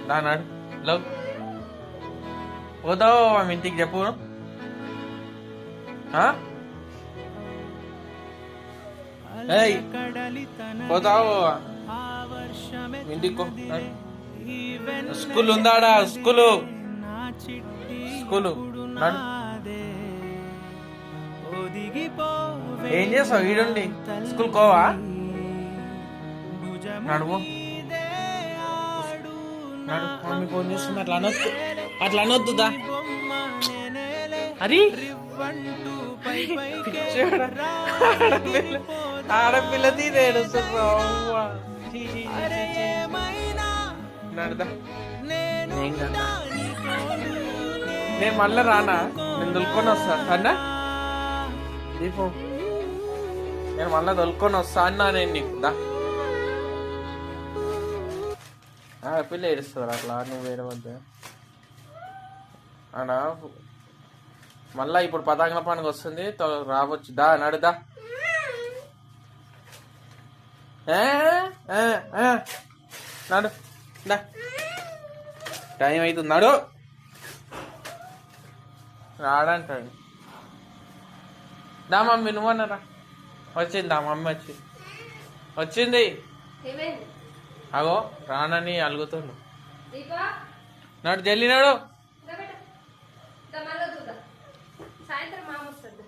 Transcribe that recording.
దానాడు love పోతావు ఆమె ఇంటికి చెప్పు పోతావు ఇంటికి స్కూల్ ఉందాడా స్కూలు ఏం చేస్తావు వీడుండి స్కూల్ కోవా నడువు మమ్మీ ఫోన్ చేస్తుంది అట్లా అనొద్దుదా అది ఆడపిల్ల తీరేడు నడుదా నేను మళ్ళీ రానా నేను దొలుకొని వస్తా అన్నా దీపం నేను మళ్ళీ దొలుకొని వస్తా అన్నా నేను నీకు దా ఆడపిల్ల ఏడుస్తుంది అట్లా నువ్వు వేరే మధ్య అన్నా మళ్ళా ఇప్పుడు పతాకంల పండుగ వస్తుంది రావచ్చు దా నడుదా నడు దా టైం అవుతుంది నడు రాడంటాడు దా మమ్మీ నువ్వన్నారా వచ్చింది దా మమ్మీ వచ్చింది అగో రానని అలుగుతుండు నడు జల్లి నడు సాయంత్రం మామ వస్తుంది